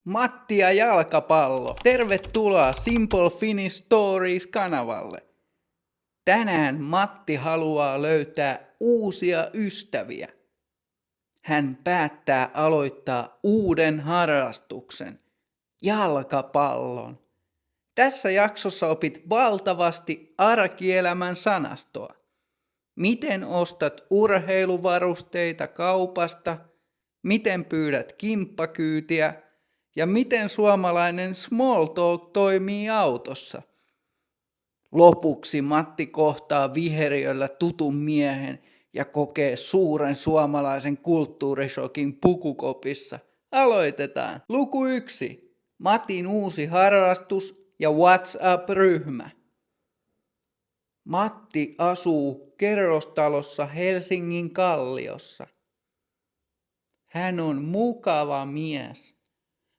Matti ja jalkapallo. Tervetuloa Simple Finnish Stories-kanavalle. Tänään Matti haluaa löytää uusia ystäviä. Hän päättää aloittaa uuden harrastuksen, jalkapallon. Tässä jaksossa opit valtavasti arkielämän sanastoa. Miten ostat urheiluvarusteita kaupasta, miten pyydät kimppakyytiä ja miten suomalainen small talk toimii autossa. Lopuksi Matti kohtaa viheriöllä tutun miehen ja kokee suuren suomalaisen kulttuurishokin pukukopissa. Aloitetaan. Luku 1. Matin uusi harrastus ja WhatsApp-ryhmä. Matti asuu kerrostalossa Helsingin Kalliossa. Hän on mukava mies,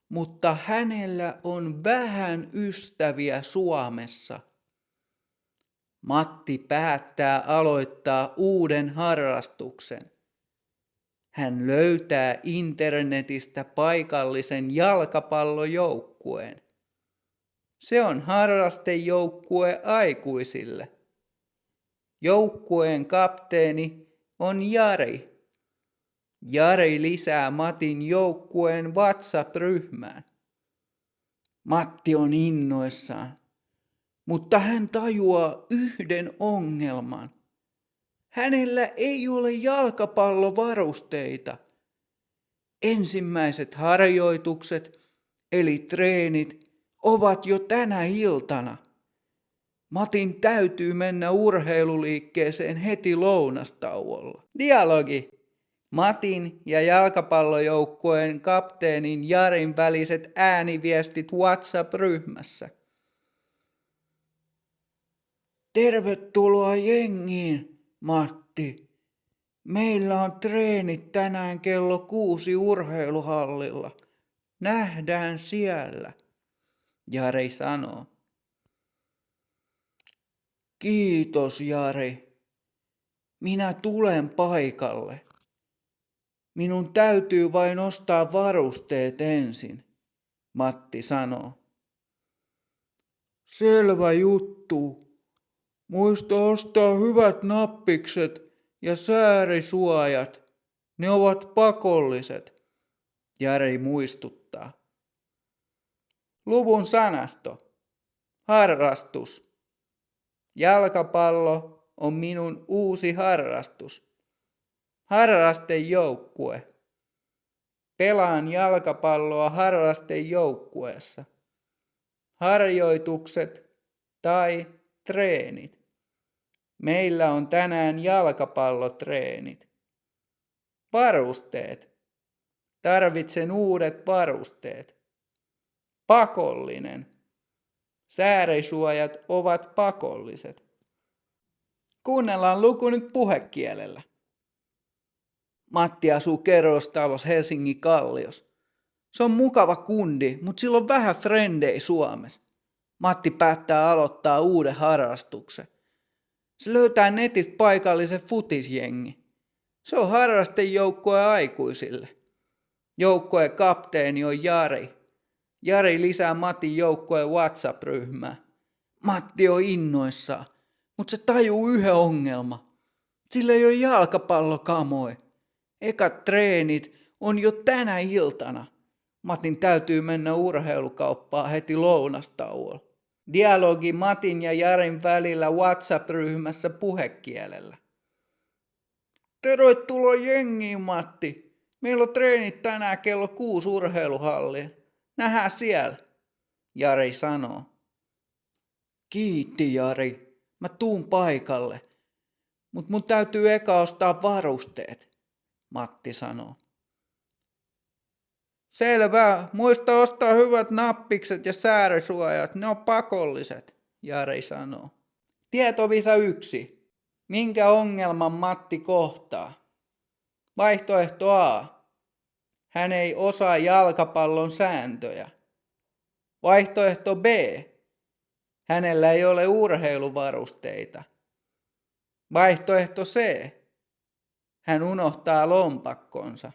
mutta hänellä on vähän ystäviä Suomessa. Matti päättää aloittaa uuden harrastuksen. Hän löytää internetistä paikallisen jalkapallojoukkueen. Se on harrastejoukkue aikuisille. Joukkueen kapteeni on Jari. Jari lisää Matin joukkueen WhatsApp-ryhmään. Matti on innoissaan, mutta hän tajuaa yhden ongelman. Hänellä ei ole jalkapallovarusteita. Ensimmäiset harjoitukset, eli treenit, ovat jo tänä iltana. Matin täytyy mennä urheiluliikkeeseen heti lounastauolla. Dialogi. Matin ja jalkapallojoukkueen kapteenin Jarin väliset ääniviestit WhatsApp-ryhmässä. Tervetuloa jengiin, Matti. Meillä on treenit tänään kello 6 urheiluhallilla. Nähdään siellä, Jari sanoo. Kiitos, Jari. Minä tulen paikalle. Minun täytyy vain ostaa varusteet ensin, Matti sanoo. Selvä juttu. Muista ostaa hyvät nappikset ja säärisuojat. Ne ovat pakolliset, Jari muistuttaa. Luvun sanasto. Harrastus. Jalkapallo on minun uusi harrastus. Harrastejoukkue. Pelaan jalkapalloa harrastejoukkueessa. Harjoitukset tai treenit. Meillä on tänään jalkapallotreenit. Varusteet. Tarvitsen uudet varusteet. Pakollinen. Säärisuojat ovat pakolliset. Kuunnellaan luku nyt puhekielellä. Matti asuu kerrostalossa Helsingin Kalliossa. Se on mukava kundi, mutta sillä on vähän frendejä Suomessa. Matti päättää aloittaa uuden harrastuksen. Se löytää netistä paikallisen futisjengi. Se on harrastejoukkue aikuisille. Joukkueen kapteeni on Jari. Jari lisää Matin joukkueen WhatsApp-ryhmään. Matti on innoissaan, mutta se tajuu yhden ongelman. Sillä ei ole jalkapallokamoja. Ekat treenit on jo tänä iltana. Matin täytyy mennä urheilukauppaan heti lounastauolla. Dialogi Matin ja Jarin välillä WhatsApp-ryhmässä puhekielellä. Tervetuloa jengiin, Matti. Meillä on treenit tänään kello 6 urheiluhallia. Nähdään siellä, Jari sanoo. Kiitti, Jari. Mä tuun paikalle. Mut mun täytyy eka ostaa varusteet, Matti sanoo. Selvä. Muista ostaa hyvät nappikset ja säärisuojat. Ne on pakolliset, Jari sanoo. Tietovisa 1. Minkä ongelman Matti kohtaa? Vaihtoehto A. Hän ei osaa jalkapallon sääntöjä. Vaihtoehto B. Hänellä ei ole urheiluvarusteita. Vaihtoehto C. Hän unohtaa lompakkonsa.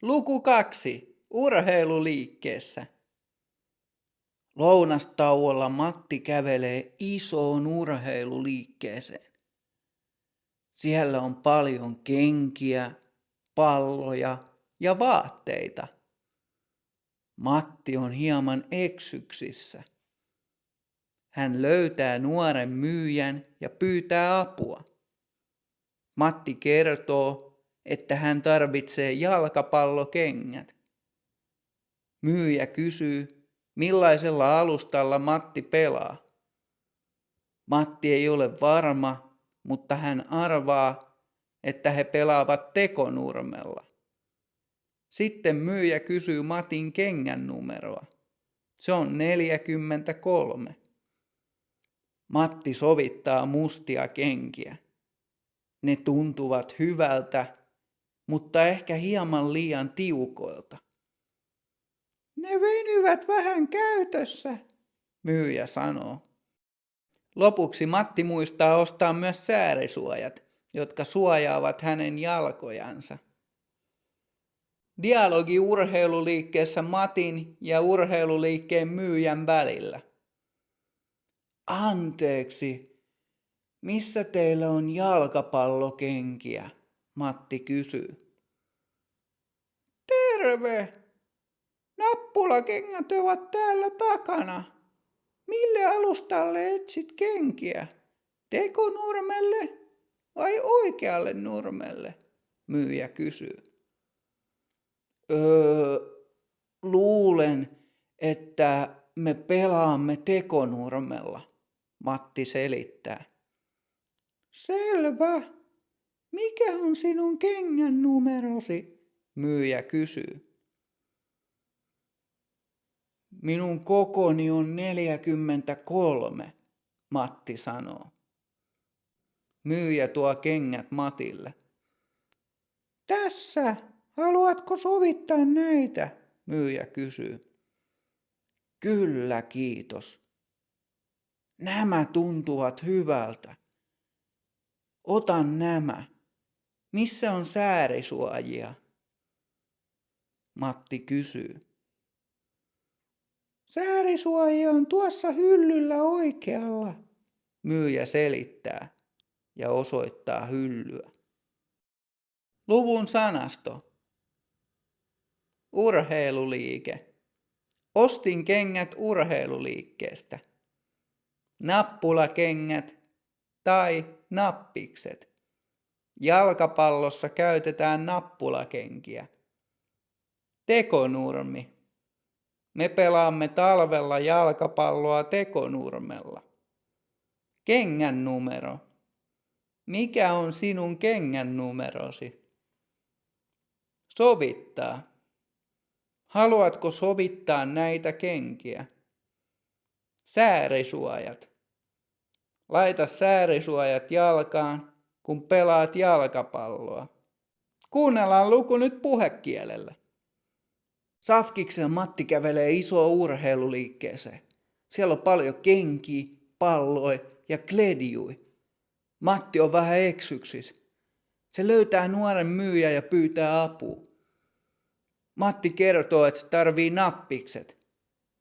Luku 2. Urheiluliikkeessä. Lounastauolla Matti kävelee isoon urheiluliikkeeseen. Siellä on paljon kenkiä, palloja ja vaatteita. Matti on hieman eksyksissä. Hän löytää nuoren myyjän ja pyytää apua. Matti kertoo, että hän tarvitsee jalkapallokengät. Myyjä kysyy, millaisella alustalla Matti pelaa. Matti ei ole varma, mutta hän arvaa, että he pelaavat tekonurmella. Sitten myyjä kysyy Matin kengän numeroa. Se on 43. Matti sovittaa mustia kenkiä. Ne tuntuvat hyvältä, mutta ehkä hieman liian tiukoilta. Ne venyvät vähän käytössä, myyjä sanoo. Lopuksi Matti muistaa ostaa myös säärisuojat, jotka suojaavat hänen jalkojansa. Dialogi urheiluliikkeessä Matin ja urheiluliikkeen myyjän välillä. Anteeksi, missä teillä on jalkapallokenkiä? Matti kysyy. Terve! Nappulakengät ovat täällä takana. Mille alustalle etsit kenkiä? Tekonurmelle vai oikealle nurmelle? Myyjä kysyy. Luulen, että me pelaamme tekonurmella, Matti selittää. Selvä. Mikä on sinun kengän numerosi? Myyjä kysyy. Minun kokoni on 43, Matti sanoo. Myyjä tuo kengät Matille. Tässä, haluatko sovittaa näitä? Myyjä kysyy. Kyllä, kiitos. Nämä tuntuvat hyvältä. Otan nämä. Missä on säärisuojia? Matti kysyy. Säärisuojia on tuossa hyllyllä oikealla, myyjä selittää ja osoittaa hyllyä. Luvun sanasto. Urheiluliike. Ostin kengät urheiluliikkeestä. Nappulakengät tai nappikset. Jalkapallossa käytetään nappulakenkiä. Tekonurmi. Me pelaamme talvella jalkapalloa tekonurmella. Kengän numero. Mikä on sinun kengän numerosi? Sovittaa. Haluatko sovittaa näitä kenkiä? Säärisuojat. Laita säärisuojat jalkaan, kun pelaat jalkapalloa. Kuunnellaan luku nyt puhekielellä. Safkiksen Matti kävelee isoon urheiluliikkeeseen. Siellä on paljon kenkiä, palloja ja kledjui. Matti on vähän eksyksis. Se löytää nuoren myyjän ja pyytää apua. Matti kertoo, että se tarvii nappikset.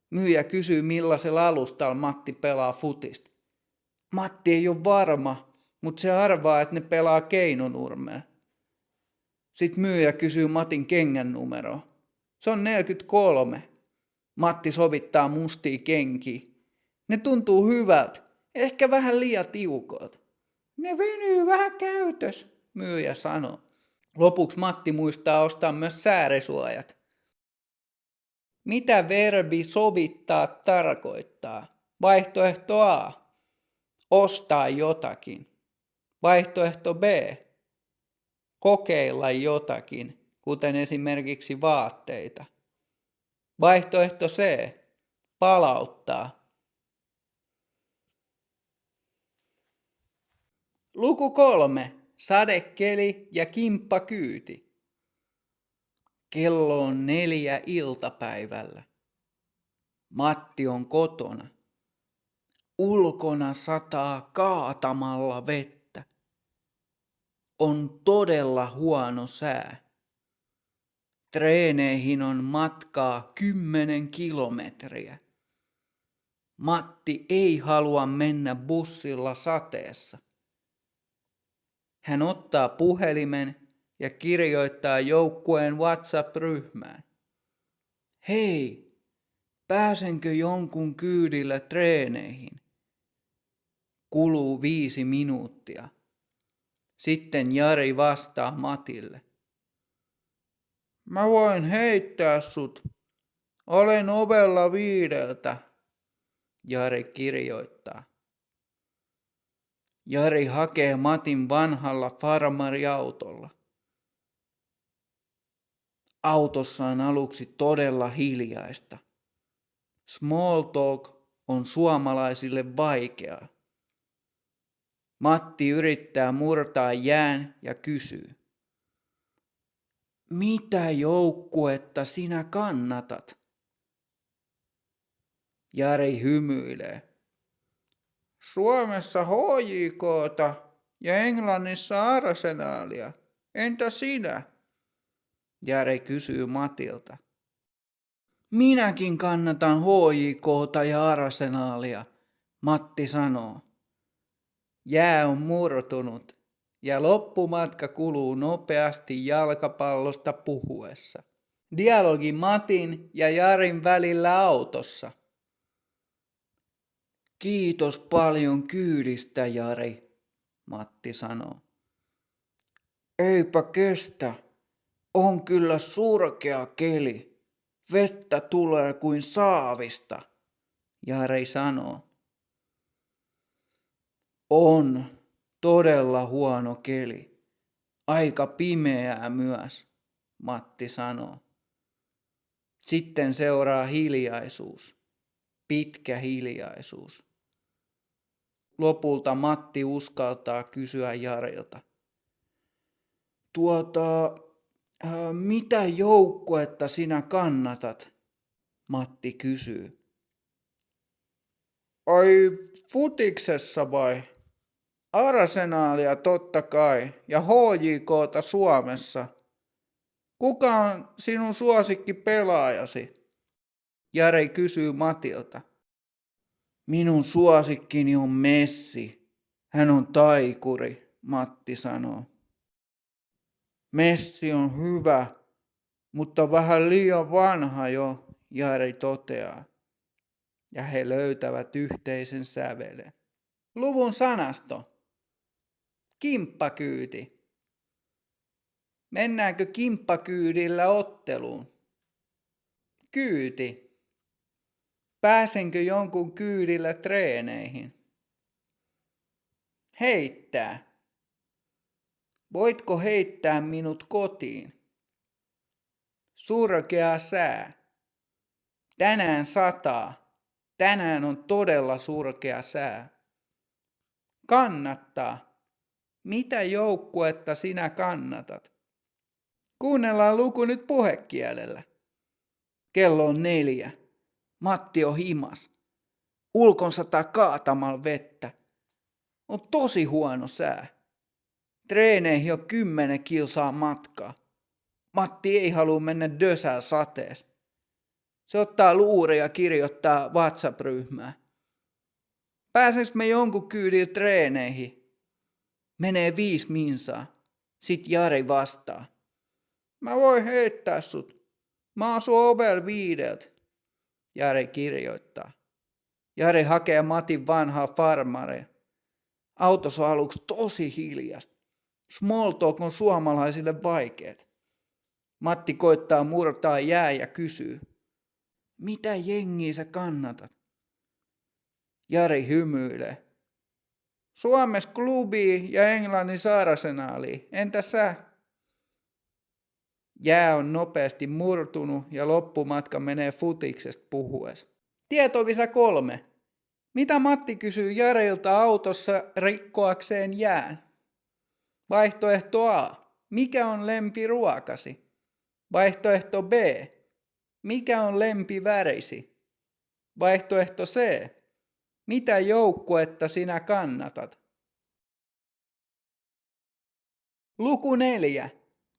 Myyjä kysyy, millaisella alustalla Matti pelaa futista. Matti ei ole varma, mutta se arvaa, että ne pelaa keinonurmella. Sitten myyjä kysyy Matin kengän numeroa. Se on 43. Matti sovittaa mustia kenkiä. Ne tuntuu hyvältä, ehkä vähän liian tiukoilta. Ne venyy vähän käytös, myyjä sanoo. Lopuksi Matti muistaa ostaa myös säärisuojat. Mitä verbi sovittaa tarkoittaa? Vaihtoehto A. Ostaa jotakin. Vaihtoehto B. Kokeilla jotakin, kuten esimerkiksi vaatteita. Vaihtoehto C. Palauttaa. Luku 3. Sadekeli ja kimppakyyti. Kello on 4 iltapäivällä. Matti on kotona. Ulkona sataa kaatamalla vettä. On todella huono sää. Treeneihin on matkaa 10 kilometriä. Matti ei halua mennä bussilla sateessa. Hän ottaa puhelimen ja kirjoittaa joukkueen WhatsApp-ryhmään. Hei, pääsenkö jonkun kyydillä treeneihin? Kuluu 5 minuuttia. Sitten Jari vastaa Matille. Mä voin heittää sut. Olen ovella 5. Jari kirjoittaa. Jari hakee Matin vanhalla farmariautolla. Autossa on aluksi todella hiljaista. Small talk on suomalaisille vaikeaa. Matti yrittää murtaa jään ja kysyy. Mitä joukkuetta sinä kannatat? Jari hymyilee. Suomessa HJK:ta ja Englannissa Arsenalia. Entä sinä? Jari kysyy Matilta. Minäkin kannatan HJK:ta ja Arsenalia, Matti sanoo. Jää on murtunut ja loppumatka kuluu nopeasti jalkapallosta puhuessa. Dialogi Matin ja Jarin välillä autossa. Kiitos paljon kyydistä, Jari, Matti sanoo. Eipä kestä. On kyllä surkea keli. Vettä tulee kuin saavista, Jari sanoo. On todella huono keli. Aika pimeää myös, Matti sanoo. Sitten seuraa hiljaisuus. Pitkä hiljaisuus. Lopulta Matti uskaltaa kysyä Jarilta. Mitä joukkuetta sinä kannatat? Matti kysyy. Ai futiksessa vai? Arsenaalia totta kai ja HJK:ta Suomessa. Kuka on sinun suosikki pelaajasi? Jari kysyy Matilta. Minun suosikkini on Messi. Hän on taikuri, Matti sanoo. Messi on hyvä, mutta vähän liian vanha jo, Jari toteaa. Ja he löytävät yhteisen sävelen. Luvun sanasto. Kimppakyyti. Mennäänkö kimppakyydillä otteluun? Kyyti. Pääsenkö jonkun kyydillä treeneihin? Heittää. Voitko heittää minut kotiin? Surkea sää. Tänään sataa. Tänään on todella surkea sää. Kannattaa. Mitä joukkuetta sinä kannatat? Kuunnellaan luku nyt puhekielellä. Kello on 4. Matti on himas. Ulkon sataa kaatamal vettä. On tosi huono sää. Treeneihin on 10 kilsaa matkaa. Matti ei halua mennä dösää sateessa. Se ottaa luuria ja kirjoittaa WhatsApp-ryhmään. Pääseks me jonkun kyydillä treeneihin? Menee 5 minsaa. Sit Jari vastaa. Mä voin heittää sut. Mä asun ovella 5. Jari kirjoittaa. Jari hakee Matin vanhaa farmaria. Autossa on aluksi tosi hiljasta. Small talk on suomalaisille vaikeet. Matti koittaa murtaa jää ja kysyy. Mitä jengiä sä kannatat? Jari hymyilee. Suomessa klubi ja Englannissa Arsenaalia. Entä sä? Jää on nopeasti murtunut ja loppumatka menee futiksesta puhuessa. Tietovisa 3. Mitä Matti kysyy Jarilta autossa rikkoakseen jään? Vaihtoehto A. Mikä on lempiruokasi? Vaihtoehto B. Mikä on lempivärisi? Vaihtoehto C. Mitä joukkuetta sinä kannatat? Luku 4.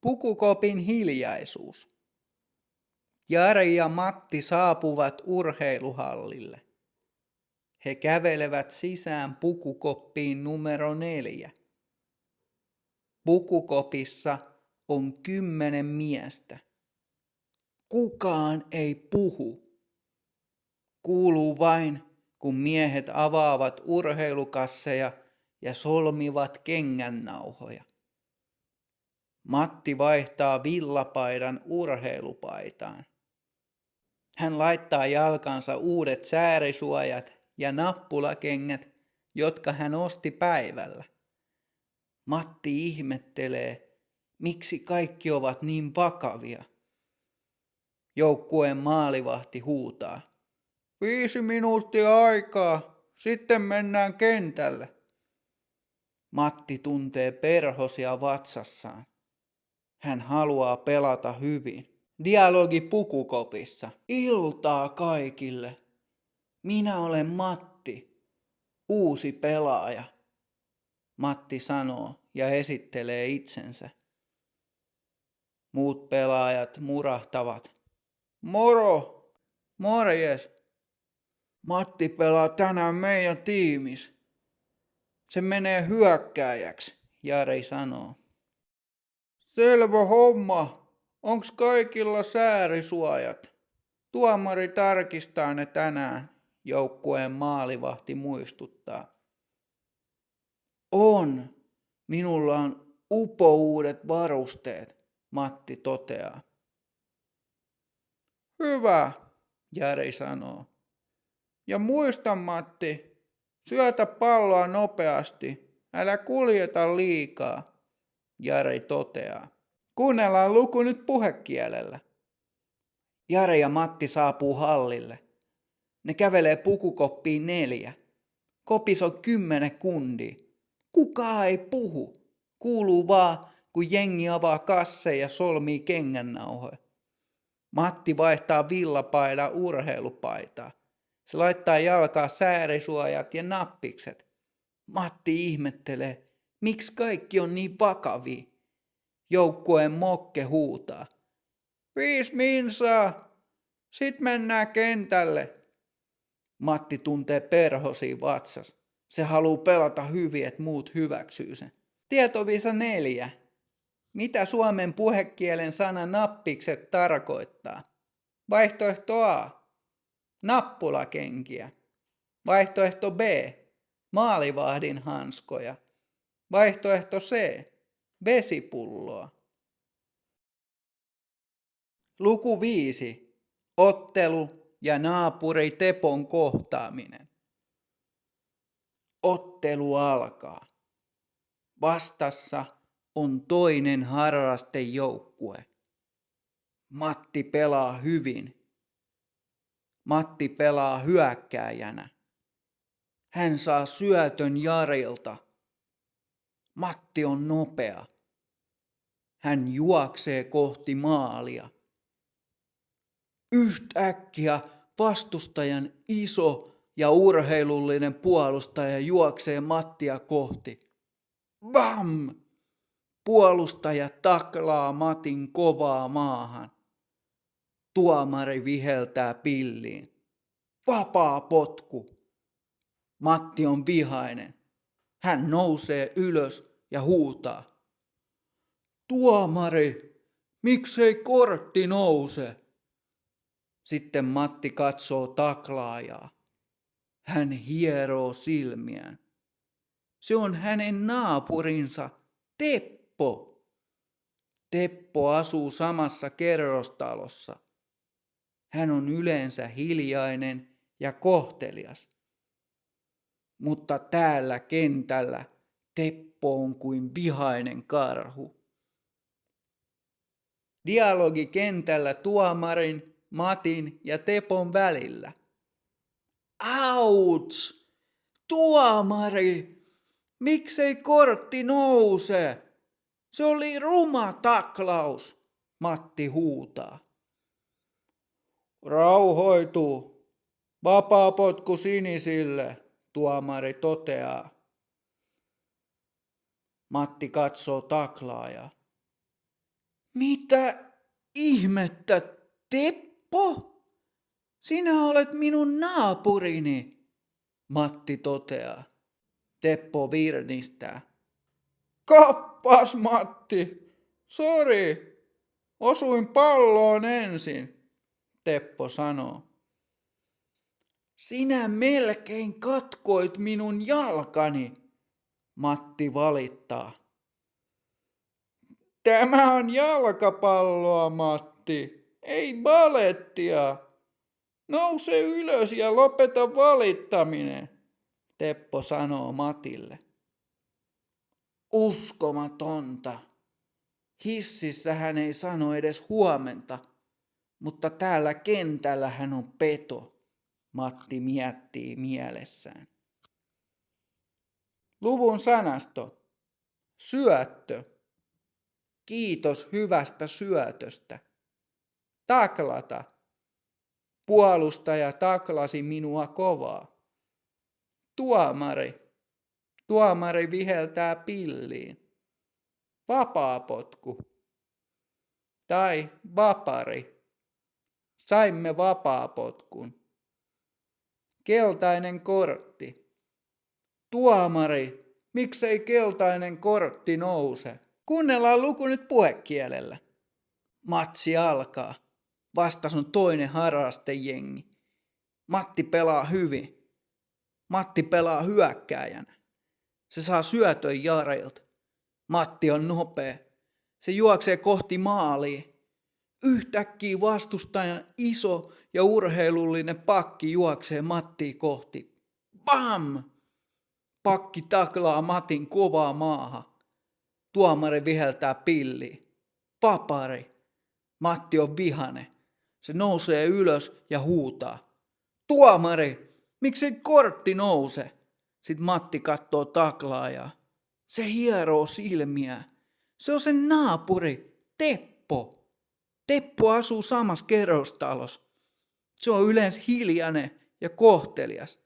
Pukukopin hiljaisuus. Jari ja Matti saapuvat urheiluhallille. He kävelevät sisään pukukoppiin numero 4. Pukukopissa on 10 miestä. Kukaan ei puhu. Kuuluu vain, kun miehet avaavat urheilukasseja ja solmivat kengännauhoja. Matti vaihtaa villapaidan urheilupaitaan. Hän laittaa jalkansa uudet säärisuojat ja nappulakengät, jotka hän osti päivällä. Matti ihmettelee, miksi kaikki ovat niin vakavia. Joukkueen maalivahti huutaa. 5 minuuttia aikaa, sitten mennään kentälle. Matti tuntee perhosia vatsassaan. Hän haluaa pelata hyvin. Dialogi pukukopissa. Iltaa kaikille. Minä olen Matti, uusi pelaaja. Matti sanoo ja esittelee itsensä. Muut pelaajat murahtavat. Moro! Morjes! Matti pelaa tänään meidän tiimissä. Se menee hyökkääjäksi, Jari sanoo. Selvä homma. Onks kaikilla säärisuojat? Tuomari tarkistaa ne tänään, joukkueen maalivahti muistuttaa. On. Minulla on upouudet varusteet, Matti toteaa. Hyvä, Jari sanoo. Ja muista, Matti, syötä palloa nopeasti, älä kuljeta liikaa, Jari toteaa. Kuunnellaan luku nyt puhekielellä. Jari ja Matti saapuu hallille. Ne kävelee pukukoppiin 4. Kopis on 10 kundia. Kukaan ei puhu. Kuuluu vaan, kun jengi avaa kasseja ja solmii kengännauhoja. Matti vaihtaa villapaidan urheilupaitaa. Se laittaa jalkaa säärisuojat ja nappikset. Matti ihmettelee, miksi kaikki on niin vakavia. Joukkueen mokke huutaa. 5 minsaa! Sit mennään kentälle. Matti tuntee perhosia vatsas. Se haluu pelata hyvin, et muut hyväksyy sen. Tietovisa 4. Mitä suomen puhekielen sana nappikset tarkoittaa? Vaihtoehto A. Nappulakenkiä. Vaihtoehto B. Maalivahdin hanskoja. Vaihtoehto C. Vesipulloa. Luku 5. Ottelu ja naapuri Tepon kohtaaminen. Ottelu alkaa. Vastassa on toinen harrastejoukkue. Matti pelaa hyvin. Matti pelaa hyökkääjänä. Hän saa syötön Jarilta. Matti on nopea. Hän juoksee kohti maalia. Yhtäkkiä vastustajan iso ja urheilullinen puolustaja juoksee Mattia kohti. Bam! Puolustaja taklaa Matin kovaa maahan. Tuomari viheltää pilliin. Vapaa potku. Matti on vihainen. Hän nousee ylös ja huutaa. Tuomari, miksei kortti nouse? Sitten Matti katsoo taklaajaa. Hän hieroo silmiään. Se on hänen naapurinsa, Teppo. Teppo asuu samassa kerrostalossa. Hän on yleensä hiljainen ja kohtelias. Mutta täällä kentällä Teppo on kuin vihainen karhu. Dialogi kentällä tuomarin, Matin ja Tepon välillä. Auts! Tuomari! Miksei kortti nouse? Se oli ruma taklaus, Matti huutaa. Rauhoitu. Vapaa potku sinisille, tuomari toteaa. Matti katsoo taklaajaa. Mitä ihmettä, Teppo? Teppo, sinä olet minun naapurini, Matti toteaa. Teppo virnistää. Kappas, Matti. Sori, osuin palloon ensin, Teppo sanoo. Sinä melkein katkoit minun jalkani, Matti valittaa. Tämä on jalkapalloa, Matti, ei balettia. Nouse ylös ja lopeta valittaminen, Teppo sanoo Matille. Uskomatonta. Hississä hän ei sano edes huomenta, mutta täällä kentällä hän on peto, Matti miettii mielessään. Luvun sanasto. Syöttö. Kiitos hyvästä syötöstä. Taklata. Puolustaja taklasi minua kovaa. Tuomari. Tuomari viheltää pilliin. Vapaapotku. Tai vapari. Saimme vapaapotkun. Keltainen kortti. Tuomari, miksei keltainen kortti nouse? Kuunnellaan luku nyt puhekielellä. Matsi alkaa. Vastas on toinen harrastejengi. Matti pelaa hyvin. Matti pelaa hyökkääjänä. Se saa syötön Jareilta. Matti on nopea. Se juoksee kohti maalia. Yhtäkkiä vastustajan iso ja urheilullinen pakki juoksee Mattia kohti. Bam! Pakki taklaa Matin kovaa maahan. Tuomari viheltää pilliin. Vapari. Matti on vihane. Se nousee ylös ja huutaa. Tuomari, miksei kortti nouse? Sitten Matti katsoo taklaajaa. Se hieroo silmiä. Se on sen naapuri, Teppo. Teppo asuu samassa kerrostalossa. Se on yleensä hiljainen ja kohtelias.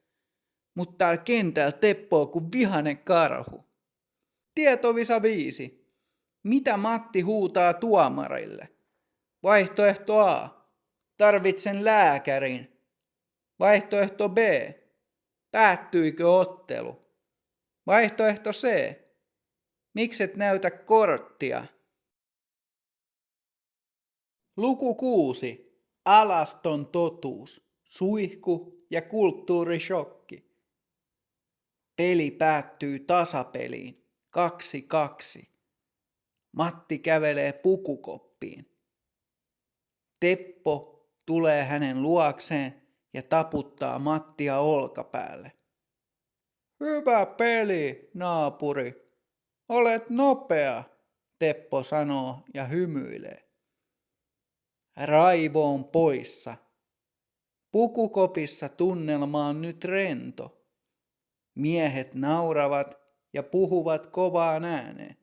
Mutta täällä kentällä Teppo on kuin vihainen karhu. Tietovisa 5. Mitä Matti huutaa tuomarille? Vaihtoehto A. Tarvitsen lääkärin. Vaihtoehto B. Päättyikö ottelu? Vaihtoehto C. Mikset näytä korttia? Luku 6. Alaston totuus. Suihku ja kulttuurishokki. Peli päättyy tasapeliin. 2-2. Matti kävelee pukukoppiin. Teppo tulee hänen luokseen ja taputtaa Mattia olkapäälle. Hyvä peli, naapuri. Olet nopea, Teppo sanoo ja hymyilee. Raivo on poissa. Pukukopissa tunnelma on nyt rento. Miehet nauravat ja puhuvat kovaan ääneen.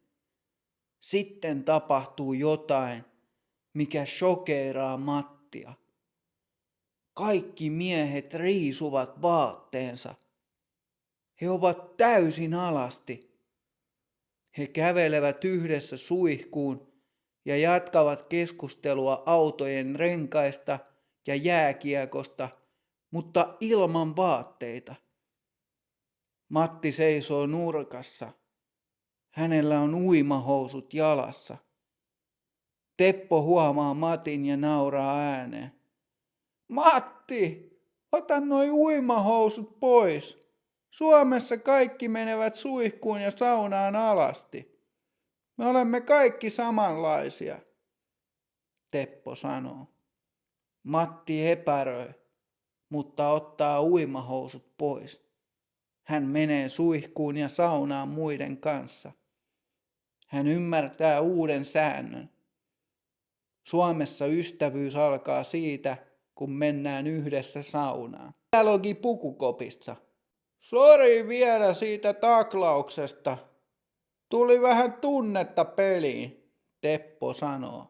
Sitten tapahtuu jotain, mikä shokeeraa Mattia. Kaikki miehet riisuvat vaatteensa. He ovat täysin alasti. He kävelevät yhdessä suihkuun ja jatkavat keskustelua autojen renkaista ja jääkiekosta, mutta ilman vaatteita. Matti seisoo nurkassa. Hänellä on uimahousut jalassa. Teppo huomaa Matin ja nauraa ääneen. Matti, ota noi uimahousut pois. Suomessa kaikki menevät suihkuun ja saunaan alasti. Me olemme kaikki samanlaisia, Teppo sanoo. Matti epäröi, mutta ottaa uimahousut pois. Hän menee suihkuun ja saunaan muiden kanssa. Hän ymmärtää uuden säännön. Suomessa ystävyys alkaa siitä, kun mennään yhdessä saunaan. Dialogi pukukopissa. Sori vielä siitä taklauksesta. Tuli vähän tunnetta peliin, Teppo sanoo.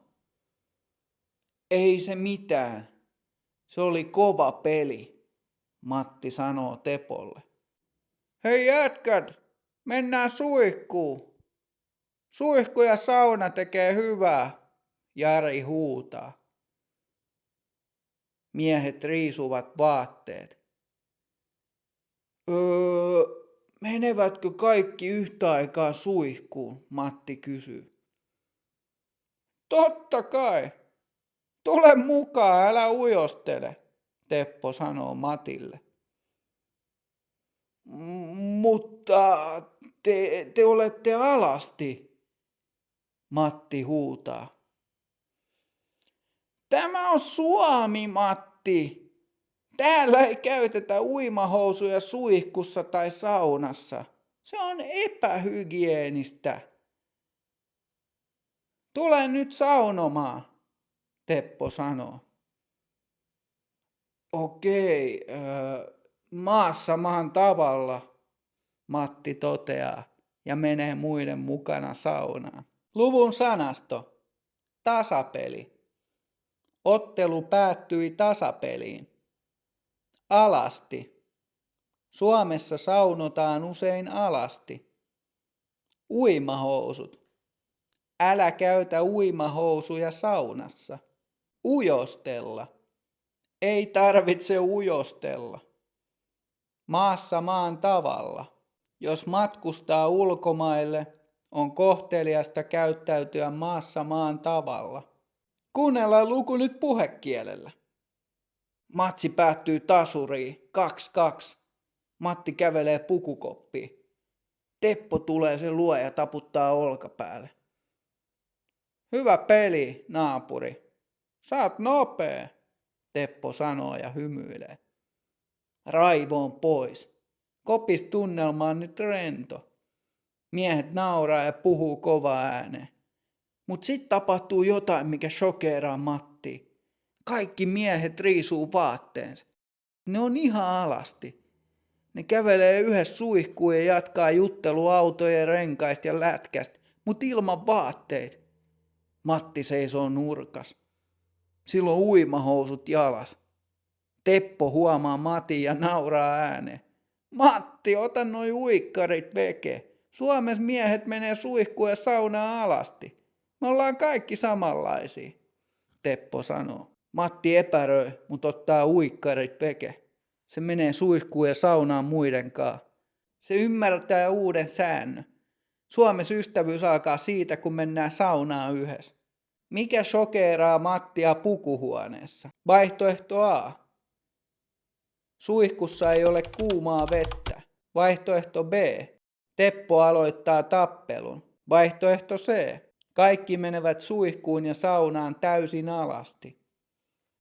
Ei se mitään. Se oli kova peli, Matti sanoo Tepolle. Hei jätkät, mennään suihkuun. Suihku ja sauna tekee hyvää, Jari huutaa. Miehet riisuvat vaatteet. Menevätkö kaikki yhtä aikaa suihkuun? Matti kysyy. Totta kai. Tule mukaan, älä ujostele, Teppo sanoo Matille. Mutta te olette alasti, Matti huutaa. Tämä on Suomi, Matti. Täällä ei käytetä uimahousuja suihkussa tai saunassa. Se on epähygienistä. Tule nyt saunomaan, Teppo sanoo. Okei, maassa maan tavalla, Matti toteaa ja menee muiden mukana saunaan. Luvun sanasto. Tasapeli. Ottelu päättyi tasapeliin. Alasti. Suomessa saunotaan usein alasti. Uimahousut. Älä käytä uimahousuja saunassa. Ujostella. Ei tarvitse ujostella. Maassa maan tavalla. Jos matkustaa ulkomaille, on kohteliasta käyttäytyä maassa maan tavalla. Kuunnellaan luku nyt puhekielellä. Matsi päättyy tasuriin. 2-2. Matti kävelee pukukoppiin. Teppo tulee sen luo ja taputtaa olkapäälle. Hyvä peli, naapuri. Saat nopea, Teppo sanoo ja hymyilee. Raivoon pois. Kopis tunnelma on nyt rento. Miehet nauraa ja puhuu kovaa ääneen. Mut sit tapahtuu jotain, mikä shokeeraa Mattia. Kaikki miehet riisuu vaatteensa. Ne on ihan alasti. Ne kävelee yhdessä suihkuun ja jatkaa juttelua autojen renkaista ja lätkästä, mut ilman vaatteita. Matti seisoo nurkas. Sillä on uimahousut jalas. Teppo huomaa Matin ja nauraa ääneen. Matti, ota noi uikkarit veke. Suomessa miehet menee suihkuun ja saunaan alasti. Me ollaan kaikki samanlaisia, Teppo sanoo. Matti epäröi, mut ottaa uikkarit veke. Se menee suihkuun ja saunaan muidenkaan. Se ymmärtää uuden säännön. Suomessa ystävyys alkaa siitä, kun mennään saunaan yhdessä. Mikä shokeeraa Mattia pukuhuoneessa? Vaihtoehto A. Suihkussa ei ole kuumaa vettä. Vaihtoehto B. Teppo aloittaa tappelun. Vaihtoehto C. Kaikki menevät suihkuun ja saunaan täysin alasti.